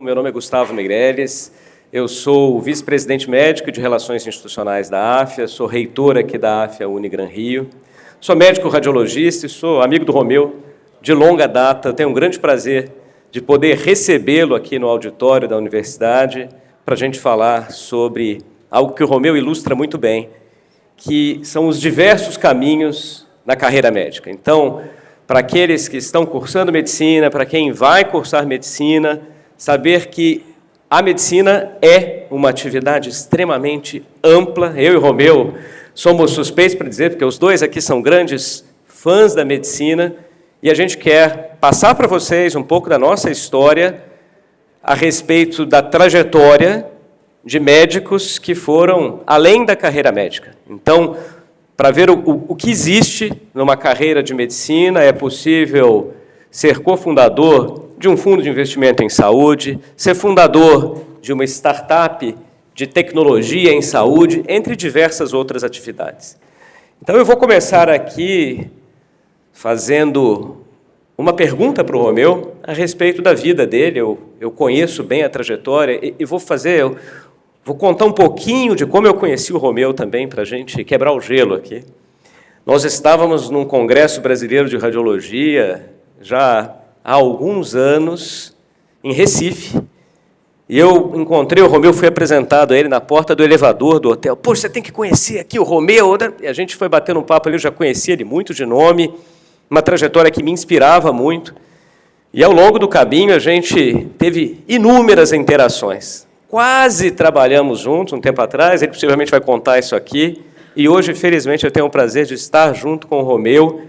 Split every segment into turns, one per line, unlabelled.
Meu nome é Gustavo Meirelles, eu sou vice-presidente médico de Relações Institucionais da AFIA, sou reitor aqui da AFIA Unigran Rio, sou médico radiologista e sou amigo do Romeu de longa data. Tenho um grande prazer de poder recebê-lo aqui no auditório da universidade para a gente falar sobre algo que o Romeu ilustra muito bem, que são os diversos caminhos na carreira médica. Então, para aqueles que estão cursando medicina, para quem vai cursar medicina, saber que a medicina é uma atividade extremamente ampla. Eu e o Romeu somos suspeitos para dizer, porque os dois aqui são grandes fãs da medicina, e a gente quer passar para vocês um pouco da nossa história a respeito da trajetória de médicos que foram além da carreira médica. Então, para ver o que existe numa carreira de medicina, é possível ser cofundador de um fundo de investimento em saúde, ser fundador de uma startup de tecnologia em saúde, entre diversas outras atividades. Então, eu vou começar aqui fazendo uma pergunta para o Romeu a respeito da vida dele. Eu conheço bem a trajetória e vou contar um pouquinho de como eu conheci o Romeu também, para a gente quebrar o gelo aqui. Nós estávamos num Congresso Brasileiro de Radiologia, já há alguns anos, em Recife, e eu encontrei o Romeu, fui apresentado a ele na porta do elevador do hotel. Poxa, você tem que conhecer aqui o Romeu, né? E a gente foi batendo um papo ali, eu já conhecia ele muito de nome, uma trajetória que me inspirava muito, e ao longo do caminho a gente teve inúmeras interações. Quase trabalhamos juntos um tempo atrás, ele possivelmente vai contar isso aqui, e hoje, felizmente, eu tenho o prazer de estar junto com o Romeu,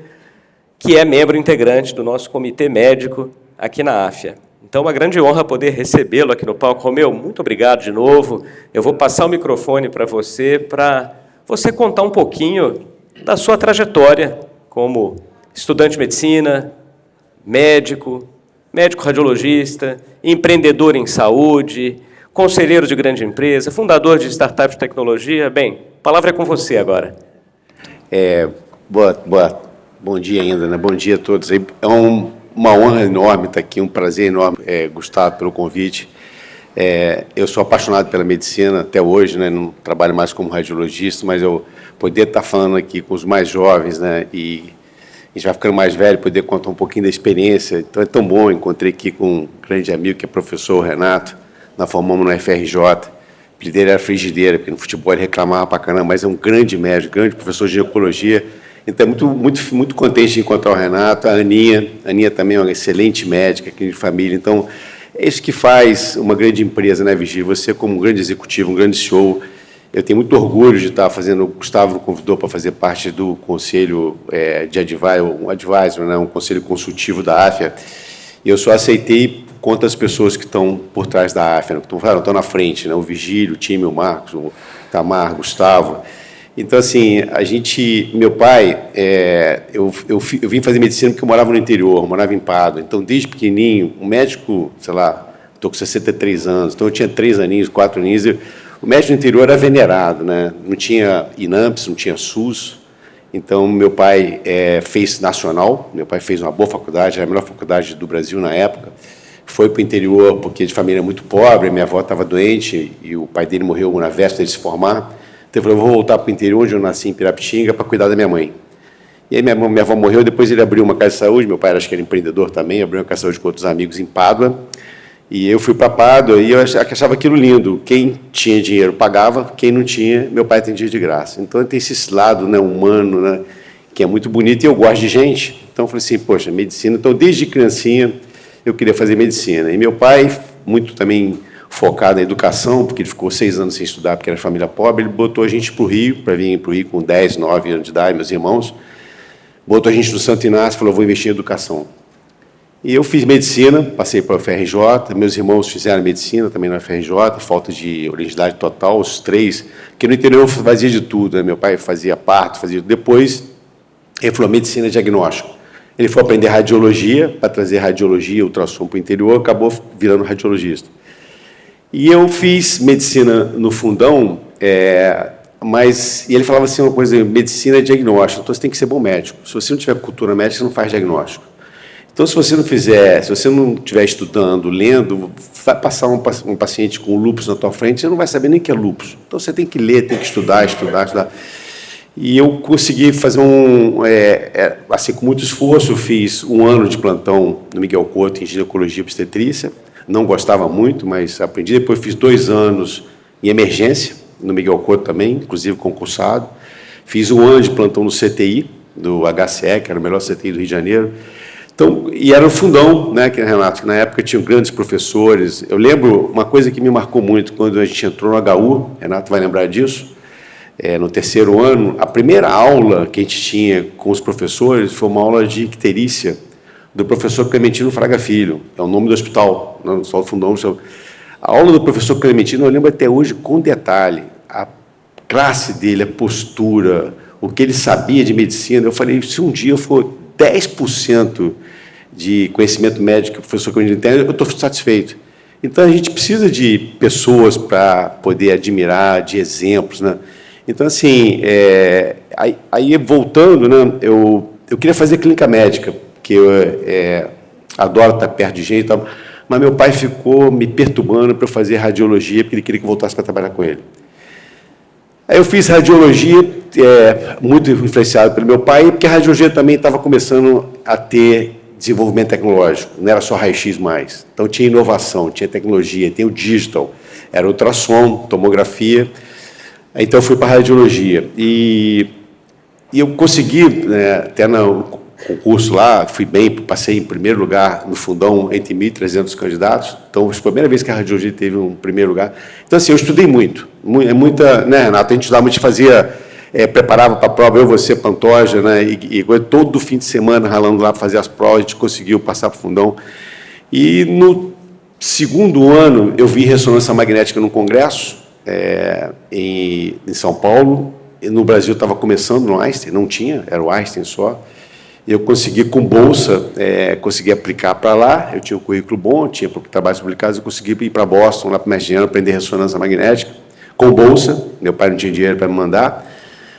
que é membro integrante do nosso comitê médico aqui na AFIA. Então, uma grande honra poder recebê-lo aqui no palco. Romeu, muito obrigado de novo. Eu vou passar o microfone para você contar um pouquinho da sua trajetória como estudante de medicina, médico radiologista, empreendedor em saúde, conselheiro de grande empresa, fundador de startup de tecnologia. Bem, a palavra é com você agora.
Bom dia ainda, né? Bom dia a todos. É uma honra enorme estar aqui, um prazer enorme, Gustavo, pelo convite. Eu sou apaixonado pela medicina até hoje, né? Não trabalho mais como radiologista, mas eu poder estar falando aqui com os mais jovens, né? E a gente vai ficando mais velho, poder contar um pouquinho da experiência. Então é tão bom, encontrei aqui com um grande amigo, que é o professor Renato, nós formamos no FRJ, o apelido dele era Frigideira, porque no futebol ele reclamava pra caramba, mas é um grande médico, grande professor de ginecologia. Então, muito contente de encontrar o Renato, a Aninha também é uma excelente médica aqui de família. Então, é isso que faz uma grande empresa, né, Vigílio? Você, como um grande executivo, um grande CEO, eu tenho muito orgulho de estar fazendo. O Gustavo me convidou para fazer parte do conselho de advisor, né, um conselho consultivo da AFIA, e eu só aceitei por conta das pessoas que estão por trás da AFIA, né, que estão na frente, né, o Vigílio, o time, o Marcos, o Tamar, o Gustavo. Então, assim, meu pai, eu vim fazer medicina porque eu morava no interior, morava em Pádua. Então, desde pequenininho, um médico, sei lá, estou com 63 anos, então eu tinha 3 aninhos, 4 aninhos, o médico do interior era venerado, né? Não tinha INAMPS, não tinha SUS. Então, meu pai fez nacional, meu pai fez uma boa faculdade, era a melhor faculdade do Brasil na época. Foi para o interior porque de família muito pobre, minha avó estava doente e o pai dele morreu na véspera de se formar. Então, eu falei, eu vou voltar para o interior, onde eu nasci, em Pirapitinga, para cuidar da minha mãe. E aí, minha avó morreu, depois ele abriu uma casa de saúde, meu pai acho que era empreendedor também, abriu uma casa de saúde com outros amigos em Pádua, e eu fui para Pádua, e eu achava aquilo lindo. Quem tinha dinheiro pagava, quem não tinha, meu pai atendia de graça. Então, tem esse lado, né, humano, né, que é muito bonito, e eu gosto de gente. Então, eu falei assim, poxa, medicina. Então, desde criancinha, eu queria fazer medicina. E meu pai, muito também focado na educação, porque ele ficou 6 anos sem estudar, porque era de família pobre, ele botou a gente para o Rio, para vir para o Rio com 10, 9 anos de idade, meus irmãos, botou a gente no Santo Inácio, falou, vou investir em educação. E eu fiz medicina, passei para o FRJ, meus irmãos fizeram medicina também no FRJ, falta de originalidade total, os 3, porque no interior eu fazia de tudo, né? Meu pai fazia parto, fazia... Depois, ele falou, medicina e diagnóstico. Ele foi aprender radiologia, para trazer radiologia, ultrassom para o interior, acabou virando radiologista. E eu fiz medicina no Fundão, e ele falava assim uma coisa, medicina é diagnóstico, então você tem que ser bom médico. Se você não tiver cultura médica, você não faz diagnóstico. Então, se você não estiver estudando, lendo, vai passar um paciente com lúpus na tua frente, você não vai saber nem o que é lúpus. Então, você tem que ler, tem que estudar. E eu consegui fazer assim, com muito esforço, eu fiz 1 ano de plantão no Miguel Couto em ginecologia e obstetrícia. Não gostava muito, mas aprendi. Depois fiz 2 anos em emergência, no Miguel Couto também, inclusive concursado. Fiz 1 ano de plantão no CTI, do HCE, que era o melhor CTI do Rio de Janeiro. Então, e era o fundão, né, Renato, que na época tinham grandes professores. Eu lembro uma coisa que me marcou muito quando a gente entrou no HU, Renato vai lembrar disso, no 3º ano, a primeira aula que a gente tinha com os professores foi uma aula de icterícia do professor Clementino Fraga Filho, é o nome do hospital, não só o fundão. A aula do professor Clementino, eu lembro até hoje com detalhe, a classe dele, a postura, o que ele sabia de medicina. Eu falei, se um dia eu for 10% de conhecimento médico que o professor Clementino tem, eu estou satisfeito. Então, a gente precisa de pessoas para poder admirar, de exemplos, né? Então, assim, aí voltando, né, eu queria fazer clínica médica, que eu adoro estar perto de gente e tal, mas meu pai ficou me perturbando para eu fazer radiologia, porque ele queria que eu voltasse para trabalhar com ele. Aí eu fiz radiologia, muito influenciado pelo meu pai, porque a radiologia também estava começando a ter desenvolvimento tecnológico, não era só raio-x mais. Então, tinha inovação, tinha tecnologia, tem o digital, era ultrassom, tomografia. Então, eu fui para a radiologia. E eu consegui, né, até no concurso lá, fui bem, passei em primeiro lugar no fundão entre 1.300 candidatos. Então, foi a primeira vez que a radiologia teve um primeiro lugar. Então, assim, eu estudei muito. Muita, né, Renato? A gente estudava, a gente fazia, preparava para a prova, eu, você, Pantoja, né, e todo fim de semana ralando lá para fazer as provas, a gente conseguiu passar para o fundão. E no 2º ano, eu vi ressonância magnética num congresso, em São Paulo. No Brasil estava começando no Einstein, não tinha, era o Einstein só. Eu consegui, com bolsa, consegui aplicar para lá, eu tinha um currículo bom, tinha trabalhos publicados, eu consegui ir para Boston, lá para o mestre de ano, aprender ressonância magnética, com bolsa, meu pai não tinha dinheiro para me mandar,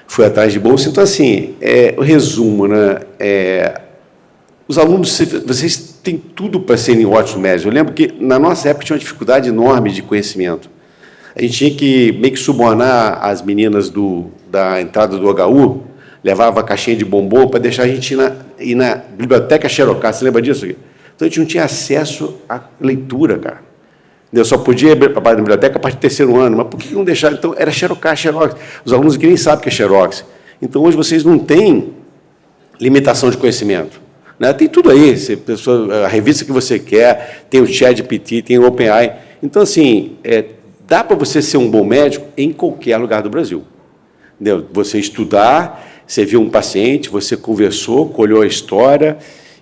fui atrás de bolsa. Então, assim, o resumo, né, os alunos, vocês têm tudo para serem ótimos médicos. Eu lembro que, na nossa época, tinha uma dificuldade enorme de conhecimento. A gente tinha que meio que subornar as meninas da entrada do HU, levava a caixinha de bombom para deixar a gente ir na biblioteca Xerox. Você lembra disso? Então, a gente não tinha acesso à leitura, cara. Eu só podia ir para a biblioteca a partir do 3º ano. Mas por que não deixar? Então, era Xerox. Os alunos aqui nem sabem o que é Xerox. Então, hoje, vocês não têm limitação de conhecimento, né? Tem tudo aí. A revista que você quer, tem o ChatGPT, tem o OpenAI. Então, assim, dá para você ser um bom médico em qualquer lugar do Brasil. Entendeu? Você estudar, você viu um paciente, você conversou, colheu a história,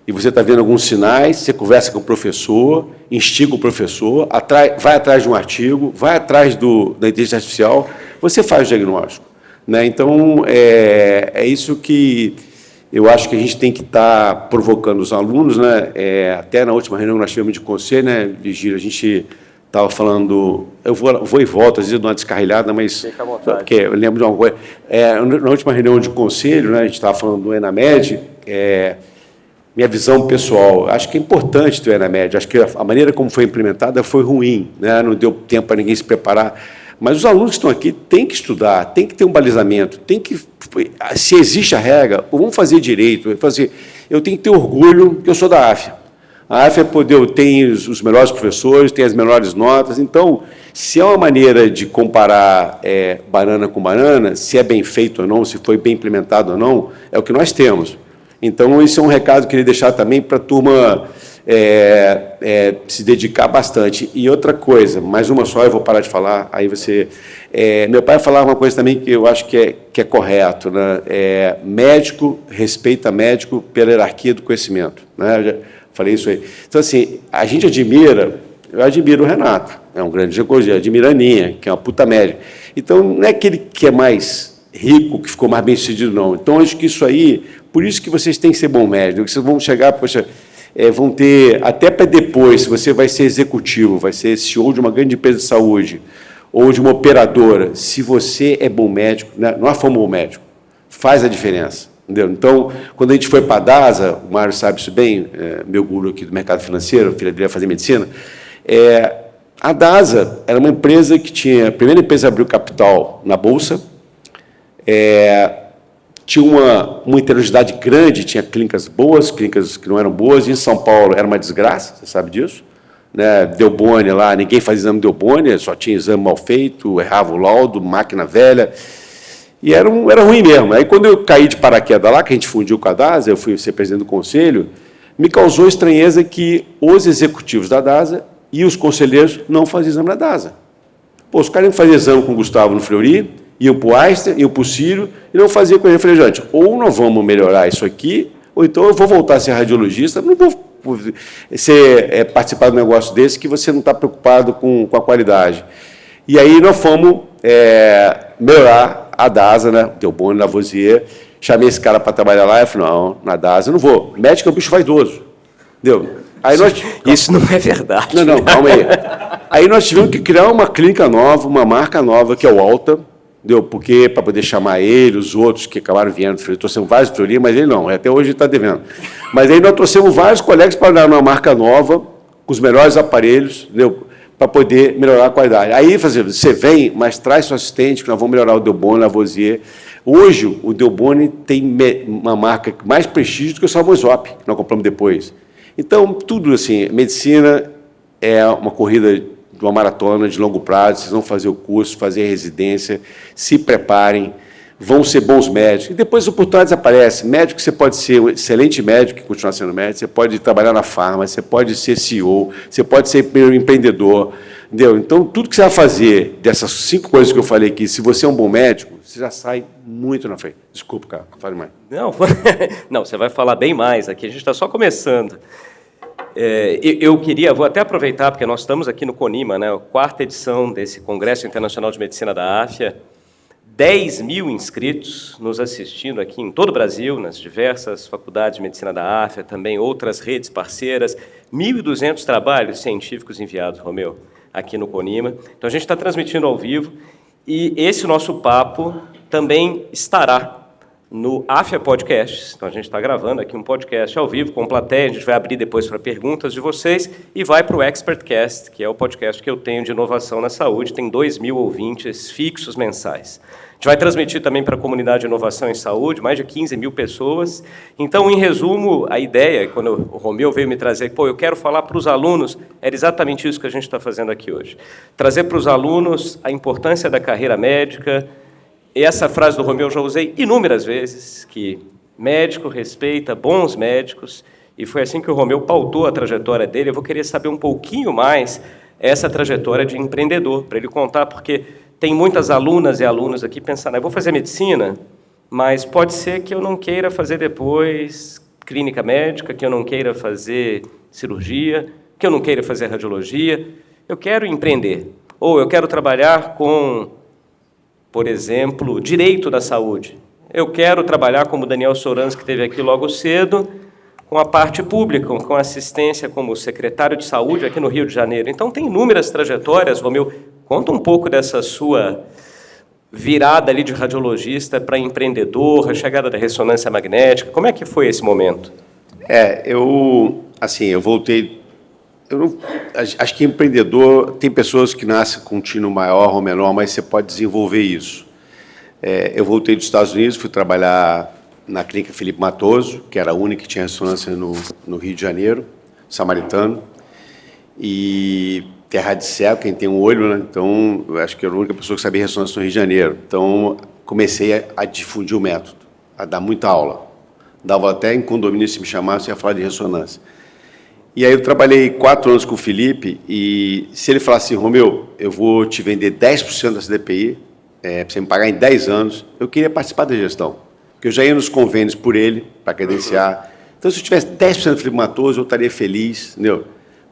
e você está vendo alguns sinais, você conversa com o professor, instiga o professor, vai atrás de um artigo, vai atrás da inteligência artificial, você faz o diagnóstico, né? Então, é isso que eu acho que a gente tem que estar provocando os alunos, né? Até na última reunião que nós tivemos de conselho, né, Virgílio, a gente estava falando, eu vou e volto, às vezes dou uma descarrilhada, mas porque eu lembro de uma coisa. Na última reunião de conselho, né, a gente estava falando do ENAMED, minha visão pessoal, acho que é importante ter o ENAMED, acho que a maneira como foi implementada foi ruim, né, não deu tempo para ninguém se preparar, mas os alunos que estão aqui têm que estudar, têm que ter um balizamento, se existe a regra, vamos fazer direito, eu tenho que ter orgulho que eu sou da AFIA. A AFIA tem os melhores professores, tem as melhores notas. Então, se é uma maneira de comparar banana com banana, se é bem feito ou não, se foi bem implementado ou não, é o que nós temos. Então, esse é um recado que eu queria deixar também para a turma se dedicar bastante. E outra coisa, mais uma só, eu vou parar de falar, aí você... meu pai falava uma coisa também que eu acho que é correto, né? Médico respeita médico pela hierarquia do conhecimento, né? Falei isso aí. Então, assim, eu admiro o Renato, é um grande ginecologista, admiro a Aninha, que é uma puta médica. Então, não é aquele que é mais rico, que ficou mais bem-sucedido, não. Então, acho que isso aí, por isso que vocês têm que ser bom médico, que vocês vão chegar, vão ter, até para depois, se você vai ser executivo, vai ser CEO de uma grande empresa de saúde, ou de uma operadora, se você é bom médico, né, nós fomos bom médico, faz a diferença. Entendeu? Então, quando a gente foi para a DASA, o Mário sabe isso bem, meu guru aqui do mercado financeiro, a filha dele ia fazer medicina, a DASA era uma empresa que tinha, a primeira empresa a abrir o capital na Bolsa, tinha uma heterogeneidade grande, tinha clínicas boas, clínicas que não eram boas, e em São Paulo era uma desgraça, você sabe disso, né? Delboni lá, ninguém fazia exame de Delboni, só tinha exame mal feito, errava o laudo, máquina velha, e era ruim mesmo. Aí, quando eu caí de paraquedas lá, que a gente fundiu com a DASA, eu fui ser presidente do conselho, me causou estranheza que os executivos da DASA e os conselheiros não faziam exame na DASA. Pô, os caras iam fazer exame com o Gustavo no Fleury, iam para o Einstein, iam para o Círio, e não faziam com ele. Eu falei, gente, ou nós vamos melhorar isso aqui, ou então eu vou voltar a ser radiologista, não vou participar de um negócio desse que você não está preocupado com a qualidade. E aí nós fomos melhorar a DASA, né? Delboni, Lavoisier, chamei esse cara para trabalhar lá, e falei, não, na DASA eu não vou. Médico é um bicho vaidoso. Entendeu? Aí
isso não é verdade.
Não, calma aí. Aí nós tivemos que criar uma clínica nova, uma marca nova, que é o Alta, entendeu? Porque para poder chamar ele, os outros que acabaram vindo, trouxemos vários teorias, mas ele não, até hoje ele está devendo. Mas aí nós trouxemos vários colegas para dar uma marca nova, com os melhores aparelhos, entendeu? Para poder melhorar a qualidade. Aí, você vem, mas traz seu assistente, que nós vamos melhorar o Delboni, Lavoisier. Hoje, o Delboni tem uma marca mais prestígio do que o Salmosop, que nós compramos depois. Então, tudo assim, medicina é uma corrida de uma maratona de longo prazo, vocês vão fazer o curso, fazer a residência, se preparem, vão ser bons médicos. E depois as oportunidades aparecem. Médico, você pode ser um excelente médico e continuar sendo médico, você pode trabalhar na farma, você pode ser CEO, você pode ser empreendedor. Entendeu? Então, tudo que você vai fazer dessas 5 coisas que eu falei aqui, se você é um bom médico, você já sai muito na frente. Desculpa, cara, fale mais.
Não, você vai falar bem mais aqui, a gente está só começando. Vou até aproveitar, porque nós estamos aqui no CONIMA, né, a 4ª edição desse Congresso Internacional de Medicina da AFIA, 10 mil inscritos nos assistindo aqui em todo o Brasil, nas diversas faculdades de medicina da AFIA, também outras redes parceiras, 1.200 trabalhos científicos enviados, Romeu, aqui no CONIMA. Então, a gente está transmitindo ao vivo, e esse nosso papo também estará no AFIA Podcasts. Então, a gente está gravando aqui um podcast ao vivo com plateia, a gente vai abrir depois para perguntas de vocês e vai para o ExpertCast, que é o podcast que eu tenho de inovação na saúde, tem 2.000 ouvintes fixos mensais. A gente vai transmitir também para a comunidade de inovação em saúde, mais de 15 mil pessoas. Então, em resumo, a ideia, quando o Romeu veio me trazer, eu quero falar para os alunos, era exatamente isso que a gente está fazendo aqui hoje. Trazer para os alunos a importância da carreira médica. E essa frase do Romeu eu já usei inúmeras vezes, que médico respeita bons médicos, e foi assim que o Romeu pautou a trajetória dele. Eu vou querer saber um pouquinho mais essa trajetória de empreendedor, para ele contar, porque tem muitas alunas e alunos aqui pensando, eu vou fazer medicina, mas pode ser que eu não queira fazer depois clínica médica, que eu não queira fazer cirurgia, que eu não queira fazer radiologia, eu quero empreender, ou eu quero trabalhar com, por exemplo, direito da saúde. Eu quero trabalhar como o Daniel Sorans, que esteve aqui logo cedo, com a parte pública, com assistência como secretário de saúde aqui no Rio de Janeiro. Então, tem inúmeras trajetórias, Romeu. Conta um pouco dessa sua virada ali de radiologista para empreendedor, a chegada da ressonância magnética. Como é que foi esse momento?
Eu voltei... acho que empreendedor, tem pessoas que nascem com um tino maior ou menor, mas você pode desenvolver isso. Eu voltei dos Estados Unidos, fui trabalhar na clínica Felipe Matoso, que era a única que tinha ressonância no Rio de Janeiro, Samaritano, e terra de céu, quem tem um olho, né? Então, eu acho que eu era a única pessoa que sabia ressonância no Rio de Janeiro. Então, comecei a difundir o método, a dar muita aula. Dava até em condomínio, se me chamasse, eu ia falar de ressonância. E aí eu trabalhei 4 anos com o Felipe, e se ele falasse assim, Romeu, eu vou te vender 10% da CDPI, para você me pagar em 10 anos, eu queria participar da gestão, porque eu já ia nos convênios por ele, para credenciar. Então, se eu tivesse 10% do Felipe Matoso, eu estaria feliz, entendeu?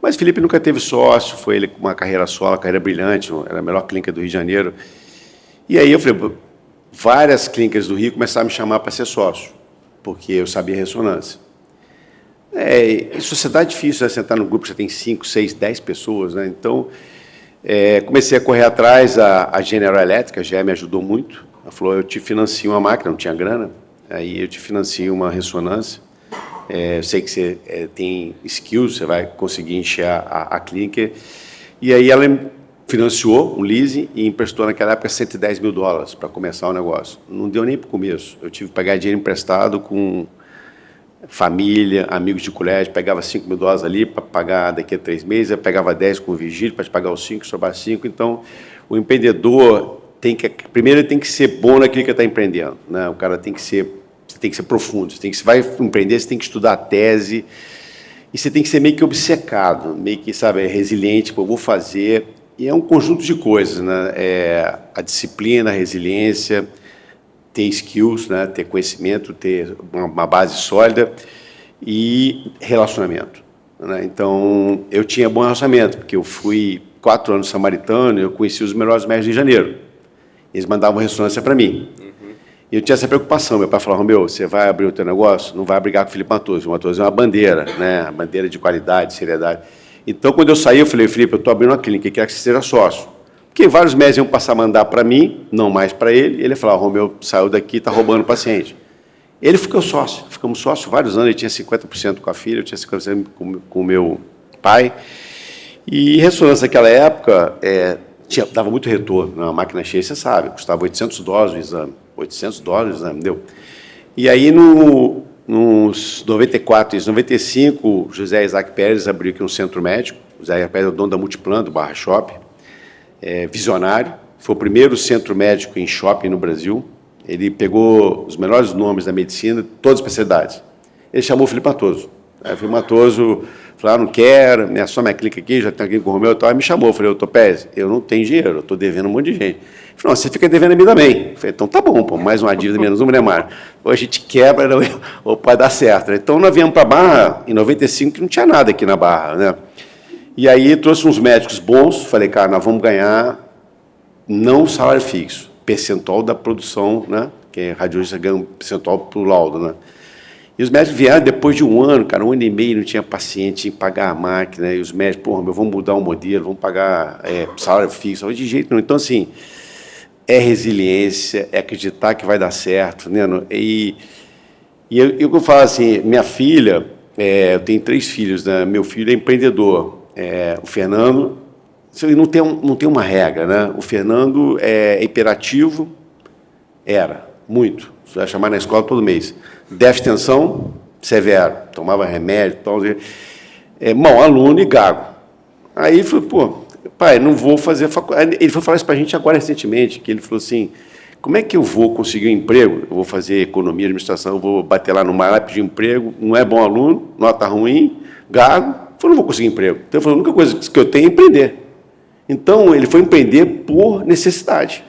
Mas o Felipe nunca teve sócio, foi ele com uma carreira solo, uma carreira brilhante, era a melhor clínica do Rio de Janeiro. E aí eu falei, várias clínicas do Rio começaram a me chamar para ser sócio, porque eu sabia ressonância. Em sociedade é difícil, né? Você entrar no grupo, você tem 5, 6, 10 pessoas, né? Então, Comecei a correr atrás, a General Electric, a GE me ajudou muito. Ela falou, eu te financio uma máquina, não tinha grana, aí eu te financio uma ressonância. Eu sei que você tem skills, você vai conseguir encher a clínica. E aí ela financiou um leasing e emprestou naquela época $110 mil para começar o negócio. Não deu nem para o começo. Eu tive que pegar dinheiro emprestado com família, amigos de colégio, pegava $5 mil ali para pagar daqui a 3 meses, eu pegava 10 com o vigílio para pagar os 5, sobrar 5. Então, o empreendedor primeiro ele tem que ser bom naquilo que está empreendendo, né? O cara tem que ser profundo. Você vai empreender, você tem que estudar a tese e você tem que ser meio que obcecado, meio que, sabe, resiliente, eu vou fazer. E é um conjunto de coisas, né? A disciplina, a resiliência, ter skills, né? Ter conhecimento, ter uma base sólida e relacionamento, né? Então, eu tinha bom relacionamento, porque eu fui 4 anos samaritano e eu conheci os melhores médicos de Janeiro. Eles mandavam ressonância para mim. E eu tinha essa preocupação. Meu pai falava, Romeu, você vai abrir o teu negócio? Não vai brigar com o Felipe Matoso. O Matoso é uma bandeira, né? Uma bandeira de qualidade, seriedade. Então, quando eu saí, eu falei, Felipe, eu estou abrindo uma clínica, eu quero que você seja sócio. Porque vários médicos iam passar a mandar para mim, não mais para ele, e ele falava, Romeu saiu daqui, está roubando o paciente. Ele ficou sócio, ficamos sócios vários anos, ele tinha 50% com a filha, eu tinha 50% com o meu pai. E ressonância naquela época dava muito retorno, na máquina cheia, você sabe, custava $800 o exame, $800 o exame, deu. E aí, nos 94 e 95, José Isaac Pérez abriu aqui um centro médico. O José Isaac Pérez é o dono da Multiplan, do Barra Shopping, visionário, foi o primeiro centro médico em shopping no Brasil. Ele pegou os melhores nomes da medicina, todas as especialidades. Ele chamou o Felipe Matoso. Aí o Felipe Matoso falou, não quero, só minha clínica aqui, já tenho aqui com o Romeu e tal. Aí me chamou, eu falei, Topés, eu não tenho dinheiro, eu estou devendo um monte de gente. Ele falou, você fica devendo a mim também. Eu falei, então tá bom, pô, mais uma dívida menos uma, né, Mário? Ou a gente quebra, ou pode dar certo. Então nós viemos para a Barra, em 95, que não tinha nada aqui na Barra, né? E aí trouxe uns médicos bons, falei, cara, nós vamos ganhar não salário fixo, percentual da produção, né? Que é radiologista ganha um percentual para o laudo, né? E os médicos vieram depois de um ano, cara, 1 ano e meio, não tinha paciente, tinha que pagar a máquina, e os médicos, porra, vamos mudar o modelo, vamos pagar salário fixo, de jeito nenhum. Então, assim, é resiliência, é acreditar que vai dar certo, né? E eu falo assim, minha filha, eu tenho 3 filhos, né? Meu filho é empreendedor, o Fernando, não tem uma regra, né? O Fernando é hiperativo, muito, você vai chamar na escola todo mês. Déficit de atenção, severo, tomava remédio, tal, mau aluno e gago. Aí ele falou, pô, pai, não vou fazer faculdade. Ele foi falar isso para a gente agora recentemente, que ele falou assim, como é que eu vou conseguir um emprego? Eu vou fazer economia, administração, eu vou bater lá no mar, pedir emprego, não é bom aluno, nota ruim, gago, eu falei, não vou conseguir emprego. Então, ele falou, a única coisa que eu tenho é empreender. Então, ele foi empreender por necessidade.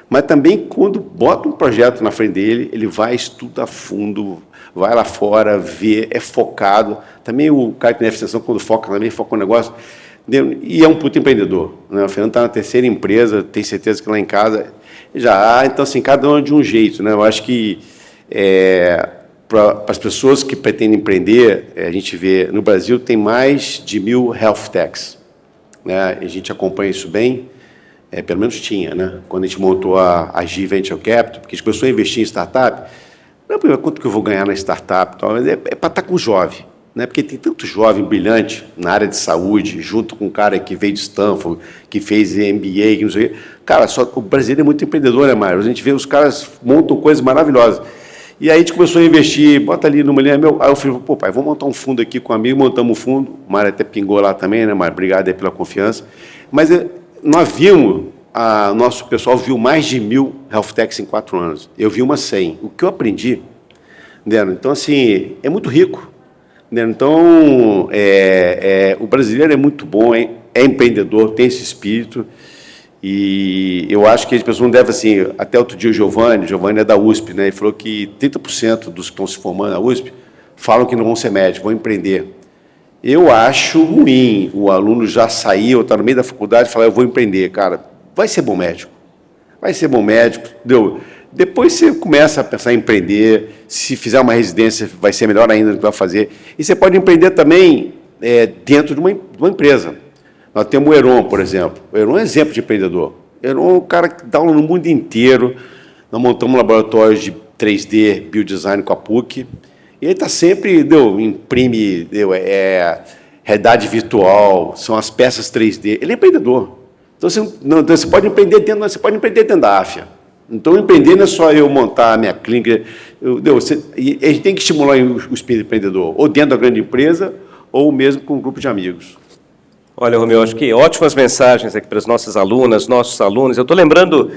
Mas também, quando bota um projeto na frente dele, ele vai, estuda a fundo, vai lá fora, vê, é focado. Também o cara que tem deficiência, quando foca também, foca no negócio. E é um puto empreendedor, né? O Fernando está na 3ª empresa, tenho certeza que lá em casa já. Então, assim, cada um é de um jeito, né? Eu acho que para as pessoas que pretendem empreender, a gente vê, no Brasil tem mais de 1.000 health techs, né? A gente acompanha isso bem. Pelo menos tinha, né? Quando a gente montou a G Venture Capital, porque a gente começou a investir em startup, não é quanto que eu vou ganhar na startup, mas é para estar com o jovem, né? Porque tem tanto jovem brilhante na área de saúde, junto com um cara que veio de Stanford, que fez MBA, que não sei o quê. Cara, o brasileiro é muito empreendedor, né, Mário? A gente vê os caras montam coisas maravilhosas. E aí a gente começou a investir, bota ali numa linha, aí eu falei, pô, pai, vamos montar um fundo aqui com um amigo, montamos um fundo, o Mário até pingou lá também, né, Mário? Obrigado aí pela confiança. Mas nós vimos, nosso pessoal viu mais de 1.000 health techs em 4 anos. Eu vi umas 100. O que eu aprendi, né? Então, assim, é muito rico, né? Então, o brasileiro é muito bom, é empreendedor, tem esse espírito, e eu acho que as pessoas não devem, assim, até outro dia o Giovanni é da USP, né? Ele falou que 30% dos que estão se formando na USP falam que não vão ser médicos, vão empreender. Eu acho ruim o aluno já sair ou estar no meio da faculdade e falar, eu vou empreender. Cara, vai ser bom médico. Vai ser bom médico, entendeu? Depois você começa a pensar em empreender, se fizer uma residência vai ser melhor ainda do que vai fazer. E você pode empreender também dentro de uma empresa. Nós temos o Heron, por exemplo. O Heron é um exemplo de empreendedor. O Heron é um cara que dá aula no mundo inteiro. Nós montamos um laboratório de 3D, biodesign com a PUC. E ele está sempre, imprime, realidade virtual, são as peças 3D. Ele é empreendedor. Então, você pode empreender dentro da AFIA. Então, empreender não é só eu montar a minha clínica. A gente tem que estimular o espírito empreendedor, ou dentro da grande empresa, ou mesmo com um grupo de amigos.
Olha, Romeu, acho que ótimas mensagens aqui para as nossas alunas, nossos alunos. Eu estou lembrando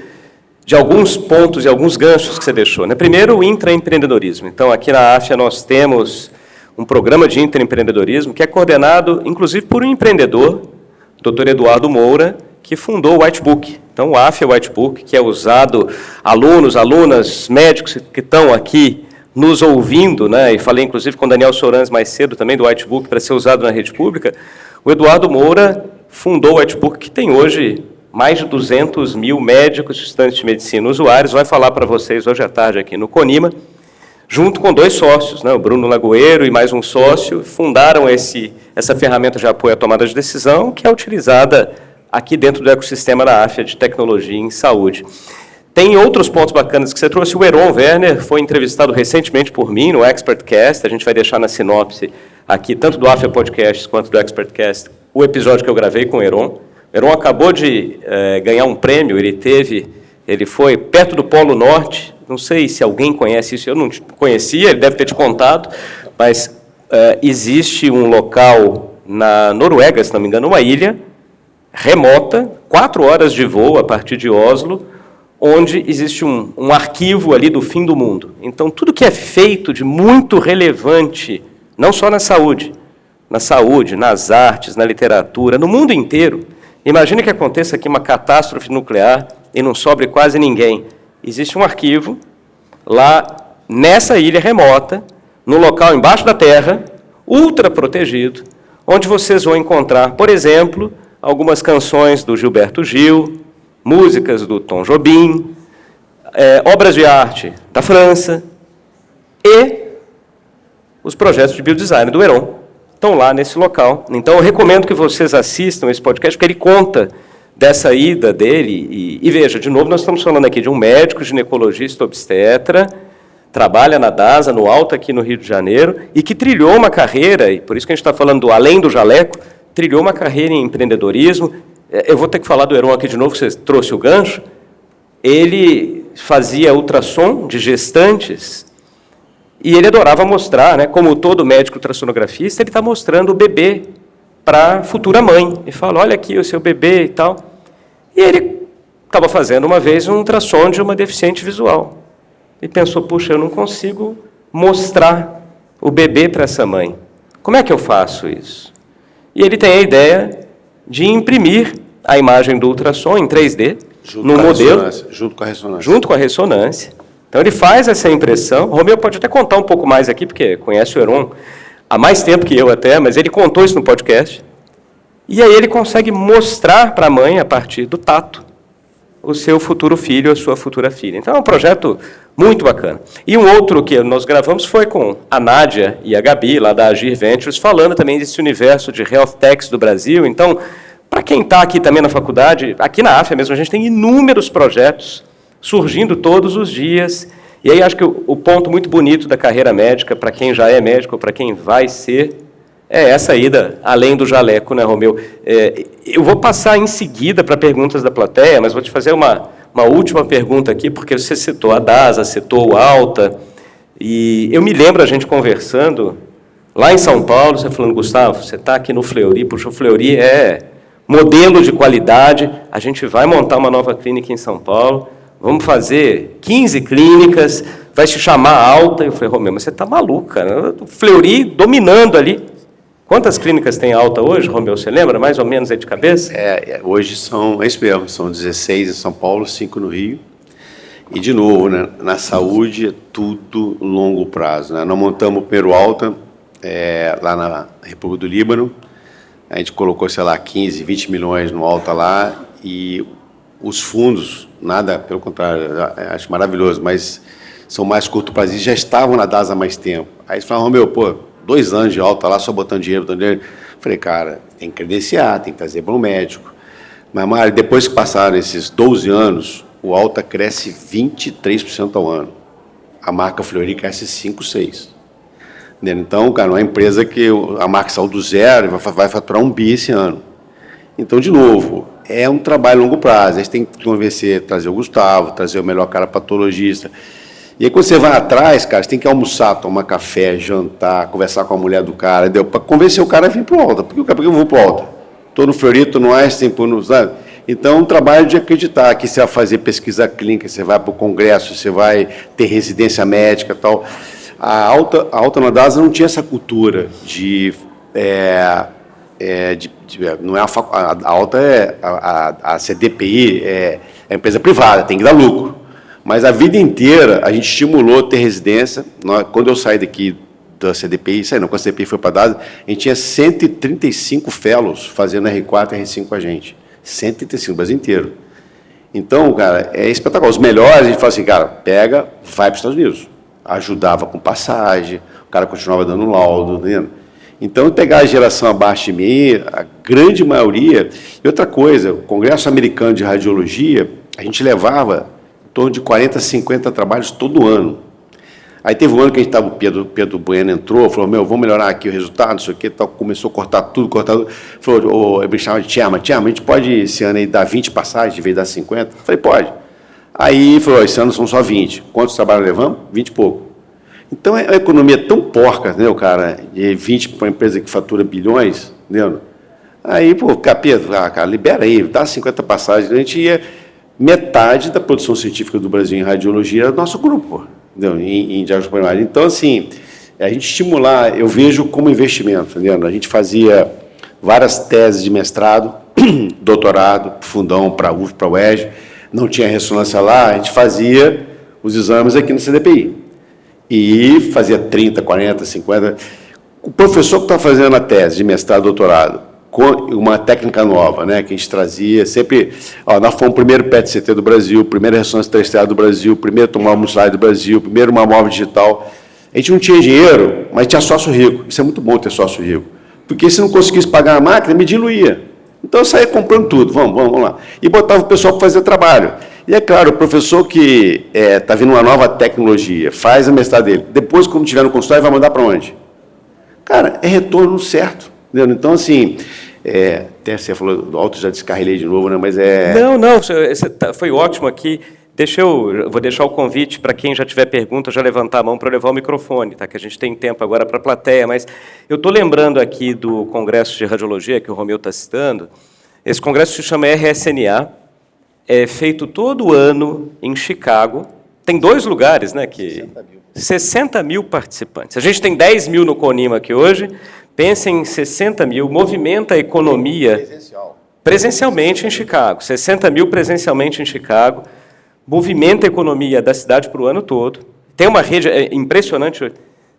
de alguns pontos e alguns ganchos que você deixou, né? Primeiro, o intraempreendedorismo. Então, aqui na AFIA nós temos um programa de intraempreendedorismo que é coordenado, inclusive, por um empreendedor, Dr. Eduardo Moura, que fundou o Whitebook. Então, o AFIA Whitebook, que é usado, alunos, alunas, médicos que estão aqui nos ouvindo, né? E falei, inclusive, com o Daniel Sorans mais cedo também, do Whitebook, para ser usado na rede pública. O Eduardo Moura fundou o Whitebook, que tem hoje mais de 200 mil médicos e estudantes de medicina usuários, vai falar para vocês hoje à tarde aqui no CONIMA, junto com 2 sócios, né, o Bruno Lagoeiro e mais um sócio, fundaram essa ferramenta de apoio à tomada de decisão, que é utilizada aqui dentro do ecossistema da AFIA de tecnologia em saúde. Tem outros pontos bacanas que você trouxe. O Heron Werner foi entrevistado recentemente por mim no ExpertCast, a gente vai deixar na sinopse aqui, tanto do AFIA Podcast quanto do ExpertCast, o episódio que eu gravei com o Heron. O Heron acabou de ganhar um prêmio, ele foi perto do Polo Norte, não sei se alguém conhece isso, eu não conhecia, ele deve ter te contado, mas existe um local na Noruega, se não me engano, uma ilha remota, 4 horas de voo a partir de Oslo, onde existe um arquivo ali do fim do mundo. Então, tudo que é feito de muito relevante, não só na saúde, nas artes, na literatura, no mundo inteiro. Imagine que aconteça aqui uma catástrofe nuclear e não sobre quase ninguém. Existe um arquivo lá nessa ilha remota, no local embaixo da terra, ultra protegido, onde vocês vão encontrar, por exemplo, algumas canções do Gilberto Gil, músicas do Tom Jobim, obras de arte da França e os projetos de biodesign do Heron estão lá nesse local. Então, eu recomendo que vocês assistam esse podcast, porque ele conta dessa ida dele. E veja, de novo, nós estamos falando aqui de um médico ginecologista obstetra, trabalha na DASA, no Alto, aqui no Rio de Janeiro, e que trilhou uma carreira, e por isso que a gente está falando do além do jaleco, trilhou uma carreira em empreendedorismo. Eu vou ter que falar do Heron aqui de novo, você trouxe o gancho. Ele fazia ultrassom de gestantes e ele adorava mostrar, né, como todo médico ultrassonografista, ele está mostrando o bebê para a futura mãe. E fala, olha aqui o seu bebê e tal. E ele estava fazendo uma vez um ultrassom de uma deficiente visual. E pensou, puxa, eu não consigo mostrar o bebê para essa mãe. Como é que eu faço isso? E ele tem a ideia de imprimir a imagem do ultrassom em 3D, no modelo.
Junto com a ressonância.
Junto com a ressonância. Então, ele faz essa impressão. O Romeu pode até contar um pouco mais aqui, porque conhece o Heron há mais tempo que eu até, mas ele contou isso no podcast. E aí ele consegue mostrar para a mãe, a partir do tato, o seu futuro filho, a sua futura filha. Então, é um projeto muito bacana. E um outro que nós gravamos foi com a Nádia e a Gabi, lá da Agir Ventures, falando também desse universo de health techs do Brasil. Então, para quem está aqui também na faculdade, aqui na AFIA mesmo, a gente tem inúmeros projetos surgindo todos os dias. E aí acho que o ponto muito bonito da carreira médica, para quem já é médico ou para quem vai ser, é essa ida além do jaleco, né, Romeu? Eu vou passar em seguida para perguntas da plateia, mas vou te fazer uma última pergunta aqui, porque você citou a DASA, citou o Alta, e eu me lembro a gente conversando lá em São Paulo, você falando, Gustavo, você está aqui no Fleury, puxa, o Fleury é modelo de qualidade, a gente vai montar uma nova clínica em São Paulo, vamos fazer 15 clínicas, vai se chamar Alta. Eu falei, Romeu, mas você está maluca, né? O Fleury dominando ali. Quantas clínicas tem Alta hoje, Romeu? Você lembra mais ou menos aí de cabeça?
Hoje são, é isso mesmo, são 16 em São Paulo, 5 no Rio. E, de novo, né, na saúde é tudo longo prazo. Né? Nós montamos o primeiro Alta lá na República do Líbano. A gente colocou, sei lá, 15, 20 milhões no Alta lá e os fundos, nada, pelo contrário, acho maravilhoso, mas são mais curto prazo e já estavam na DASA há mais tempo. Aí eles falaram, Romeu, 2 anos de Alta lá, só botando dinheiro. Falei, cara, tem que credenciar, tem que trazer bom médico. Mas, Mário, depois que passaram esses 12 anos, o Alta cresce 23% ao ano. A marca Fleury cresce 5%, 6%. Então, cara, uma empresa que a marca saiu do zero e vai faturar 1 bi esse ano. Então, de novo, é um trabalho a longo prazo. A gente tem que convencer, trazer o Gustavo, trazer o melhor cara patologista. E aí, quando você vai atrás, cara, você tem que almoçar, tomar café, jantar, conversar com a mulher do cara, para convencer o cara a vir para o Alta. Por que eu vou para o Alta? Estou no Fleury, estou no Einstein, sabe? Então, é um trabalho de acreditar que você vai fazer pesquisa clínica, você vai para o congresso, você vai ter residência médica e tal. A Alta na DASA não tinha essa cultura de não é a Alta a CDPI é empresa privada, tem que dar lucro. Mas a vida inteira a gente estimulou ter residência. Quando eu saí daqui da CDPI, quando a CDPI foi para a DASA, a gente tinha 135 fellows fazendo R4 e R5 com a gente. 135, o Brasil inteiro. Então, cara, é espetacular. Os melhores, a gente fala assim, cara, pega, vai para os Estados Unidos. Ajudava com passagem, o cara continuava dando laudo, entendeu? Então, pegar a geração abaixo de mim, a grande maioria... E outra coisa, o Congresso Americano de Radiologia, a gente levava em torno de 40, 50 trabalhos todo ano. Aí teve um ano que a gente estava, o Pedro Bueno entrou, falou, vamos melhorar aqui o resultado, não sei o quê, tal, começou a cortar tudo. Falou, eu me chamava de Tiama, a gente pode esse ano aí dar 20 passagens, em vez de dar 50? Eu falei, pode. Aí falou, esse ano são só 20. Quantos trabalhos levamos? 20 e pouco. Então, é uma economia tão porca, né, cara, de 20 para uma empresa que fatura bilhões, entendeu? Aí, Pedro, cara, libera aí, dá 50 passagens. A gente ia, metade da produção científica do Brasil em radiologia era do nosso grupo, entendeu? Em diagnóstico primário. Então, assim, a gente estimular, eu vejo como investimento, entendeu? A gente fazia várias teses de mestrado, doutorado, fundão para a UF, para a UERJ, não tinha ressonância lá, a gente fazia os exames aqui no CDPI. E fazia 30, 40, 50. O professor que está fazendo a tese de mestrado, doutorado, com uma técnica nova, né, que a gente trazia sempre... nós fomos o primeiro PET-CT do Brasil, primeira ressonância terciária do Brasil, primeiro tomar muscular do Brasil, primeiro mamógrafo digital. A gente não tinha dinheiro, mas tinha sócio rico. Isso é muito bom ter sócio rico. Porque se não conseguisse pagar a máquina, me diluía. Então, eu saía comprando tudo, vamos lá. E botava o pessoal para fazer trabalho. E, é claro, o professor que está vindo uma nova tecnologia, faz a mestrado dele, depois, quando tiver no consultório, vai mandar para onde? Cara, é retorno certo. Entendeu? Então, assim, até você falou do Alto, já descarrilhei de novo, né? Mas é...
Não, foi ótimo aqui. Vou deixar o convite para quem já tiver pergunta, já levantar a mão para levar o microfone, tá? Que a gente tem tempo agora para a plateia, mas eu estou lembrando aqui do Congresso de Radiologia, que o Romeu está citando. Esse congresso se chama RSNA, é feito todo ano em Chicago. Tem 2 lugares, né? 60 mil participantes. A gente tem 10 mil no Conima aqui hoje, pensem em 60 mil, movimenta a economia presencialmente em Chicago, 60 mil presencialmente em Chicago, movimenta a economia da cidade para o ano todo. Tem uma rede, é impressionante,